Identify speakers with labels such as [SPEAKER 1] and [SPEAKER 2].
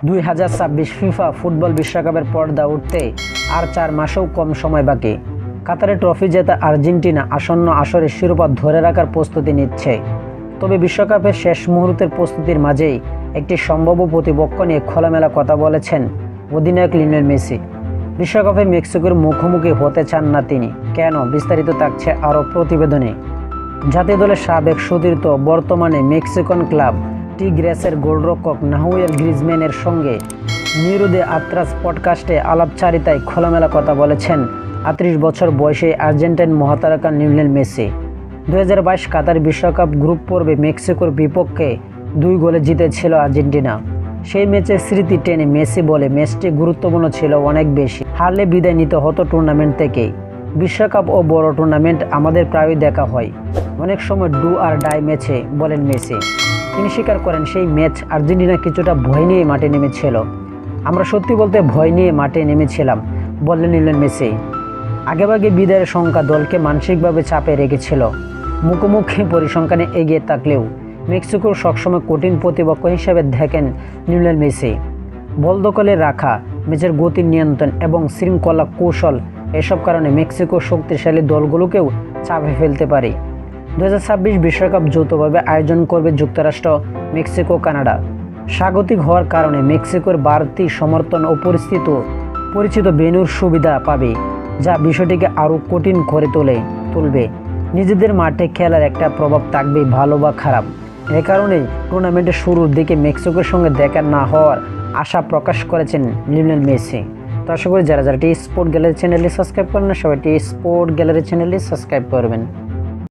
[SPEAKER 1] 2026 FIFA football বিশ্বকাপের পর্দা উঠতে আর 4 মাসেও কম সময় বাকি। কাতারে ট্রফি জেতা আর্জেন্টিনা আসন্ন আসরের শিরোপা ধরে রাখার প্রস্তুতি নিচ্ছে। তবে বিশ্বকাপের শেষ মুহূর্তের প্রস্তুতির মাঝেই একটি সম্ভাব্য প্রতিপক্ষ নিয়ে খোলামেলা কথা বলেছেন অধিনায়ক লিওনেল মেসি। বিশ্বকাপে মেক্সিকোর মুখোমুখি হতে চান না তিনি কেন, বিস্তারিত থাকছে আরও প্রতিবেদনে। জাতীয় দলের সাবেক সতীর্থ বর্তমানে মেক্সিকান ক্লাব টিগ্রেসের গোলরক্ষক নাহুয়েল গ্রিজম্যানের সঙ্গে নিরো দে আত্রাস পডকাস্টে আলাপচারিতায় খোলামেলা কথা বলেছেন 38 বছর বয়সী আর্জেন্টাইন মহাতারকা লিওনেল মেসি। 2022 কাতার বিশ্বকাপ গ্রুপ পর্বে মেক্সিকোর বিপক্ষে 2 গোলে জিতেছিল আর্জেন্টিনা। সেই ম্যাচের স্মৃতি টেনে মেসি বলে, ম্যাচটি গুরুত্বপূর্ণ ছিল অনেক বেশি, হারলে বিদায় নিতে হতো টুর্নামেন্ট থেকেই। বিশ্বকাপ ও বড় টুর্নামেন্ট আমাদের প্রায়ই দেখা হয়, অনেক সময় ডু আর ডাই ম্যাচে, বলেন মেসি। তিনি স্বীকার করেন সেই ম্যাচ আর্জেন্টিনা কিছুটা ভয় নিয়ে মাঠে নেমেছিল। আমরা সত্যি বলতে ভয় নিয়ে মাঠে নেমেছিলাম, বললেন লিওনেল মেসি। আগেভাগে বিদায়ের সংখ্যা দলকে মানসিকভাবে চাপে রেখেছিল। মুখোমুখি পরিসংখ্যানে এগিয়ে থাকলেও মেক্সিকোর সবসময় কঠিন প্রতিপক্ষ হিসেবে দেখেন লিওনেল মেসি। বল দখলে রাখা, ম্যাচের গতির নিয়ন্ত্রণ এবং শৃঙ্খলা কৌশল, এসব কারণে মেক্সিকো শক্তিশালী দলগুলোকেও চাপে ফেলতে পারে। 2026 বিশ্বকাপ যৌথভাবে আয়োজন করবে যুক্তরাষ্ট্র, মেক্সিকো, কানাডা। স্বাগতিক হওয়ার কারণে মেক্সিকোর বাড়তি সমর্থন ও পরিচিত ভেন্যুর সুবিধা পাবে, যা বিষয়টিকে আরও কঠিন করে তুলবে। নিজেদের মাঠে খেলার একটা প্রভাব থাকবে, ভালো বা খারাপ। এ কারণেই টুর্নামেন্টের শুরুর দিকে মেক্সিকোর সঙ্গে দেখা না হওয়ার আশা প্রকাশ করেছেন লিওনেল মেসি। তো আশা করি যারা টি স্পোর্ট গ্যালারি চ্যানেলটি সাবস্ক্রাইব করেন না, সবাই টি স্পোর্ট গ্যালারি চ্যানেলটি সাবস্ক্রাইব করবেন।